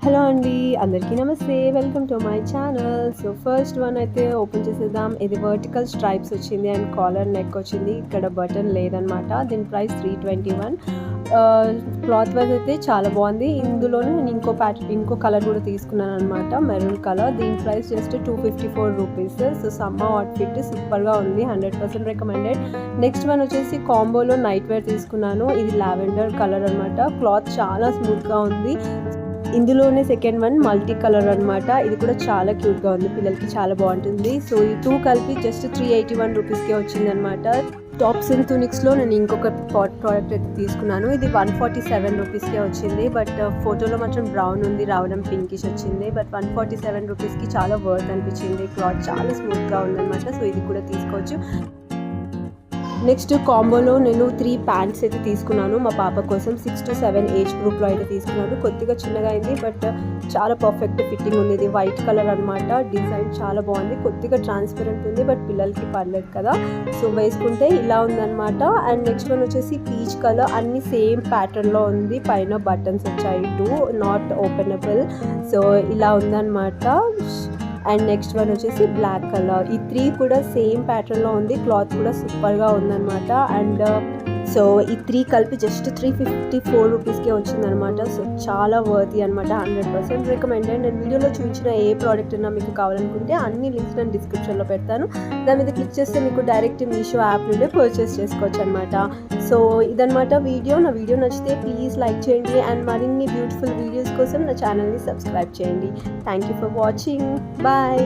Hello అండి. అందరికీ నమస్తే. Welcome to my channel. So first one అయితే ఓపెన్ చేసేద్దాం. ఇది వర్టికల్ స్ట్రైప్స్ వచ్చింది అండ్ కాలర్ నెక్ వచ్చింది. ఇక్కడ బటన్ లేదనమాట. దీని ప్రైస్ 321. క్లాత్ వైజ్ అయితే చాలా బాగుంది. ఇందులోనే నేను ఇంకో కలర్ కూడా తీసుకున్నాను అనమాట, మెరూన్ కలర్. దీని price just 254 rupees. So summer outfit సూపర్గా ఉంది, 100% రికమెండెడ్. నెక్స్ట్ వన్ వచ్చేసి కాంబోలో నైట్ వేర్ తీసుకున్నాను. ఇది లావెండర్ కలర్ అనమాట. క్లాత్ చాలా స్మూత్గా ఉంది. ఇందులోనే సెకండ్ వన్ మల్టీ కలర్ అనమాట. ఇది కూడా చాలా క్యూట్గా ఉంది, పిల్లలకి చాలా బాగుంటుంది. సో ఈ టూ కలిపి జస్ట్ 381 రూపీస్కే వచ్చింది అనమాట. టాప్స్ అండ్ తునిక్స్లో నేను ఇంకొక ప్రోడక్ట్ అయితే తీసుకున్నాను. ఇది 147 రూపీస్కే వచ్చింది. బట్ ఫోటోలో మాత్రం బ్రౌన్ ఉంది, రావడం పింకిష్ వచ్చింది. బట్ 147 రూపీస్కి చాలా వర్త్ అనిపించింది. క్లాత్ చాలా స్మూత్గా ఉందన్నమాట. సో ఇది కూడా తీసుకోవచ్చు. నెక్స్ట్ కాంబోలో నేను 3 ప్యాంట్స్ అయితే తీసుకున్నాను మా పాప కోసం. 6 to 7 ఏజ్ గ్రూప్లో అయితే తీసుకున్నాను. కొద్దిగా చిన్నగా అయింది బట్ చాలా పర్ఫెక్ట్ ఫిట్టింగ్ ఉంది. ఇది వైట్ కలర్ అనమాట. డిజైన్ చాలా బాగుంది, కొద్దిగా ట్రాన్స్పరెంట్ ఉంది బట్ పిల్లలకి పర్లేదు కదా, సో వేసుకుంటే ఇలా ఉందన్నమాట. అండ్ నెక్స్ట్ వన్ వచ్చేసి పీచ్ కలర్. అన్ని సేమ్ ప్యాటర్న్లో ఉంది. పైన బటన్స్ వచ్చాయి, 2 నాట్ ఓపెనబుల్. సో ఇలా ఉందన్నమాట. అండ్ నెక్స్ట్ వన్ వచ్చేసి బ్లాక్ కలర్. ఈ 3 కూడా సేమ్ ప్యాటర్న్లో ఉంది. క్లాత్ కూడా సూపర్గా ఉందన్నమాట. అండ్ సో ఈ 3 కలిపి జస్ట్ 354 రూపీస్కే వచ్చిందనమాట. సో చాలా వర్తీ అనమాట, 100% రికమెండెడ్. నేను వీడియోలో చూపించిన ఏ ప్రోడక్ట్ అయినా మీకు కావాలనుకుంటే అన్ని లింక్స్ నేను డిస్క్రిప్షన్లో పెడతాను. దాని మీద క్లిక్ చేస్తే మీకు డైరెక్ట్ మీషో యాప్ నుండి పర్చేస్ చేసుకోవచ్చు అనమాట. సో ఇదనమాట వీడియో. నా వీడియో నచ్చితే ప్లీజ్ లైక్ చేయండి అండ్ మరిన్ని బ్యూటిఫుల్ వీడియోస్ కోసం నా ఛానల్ని సబ్స్క్రైబ్ చేయండి. Thank you for watching. Bye.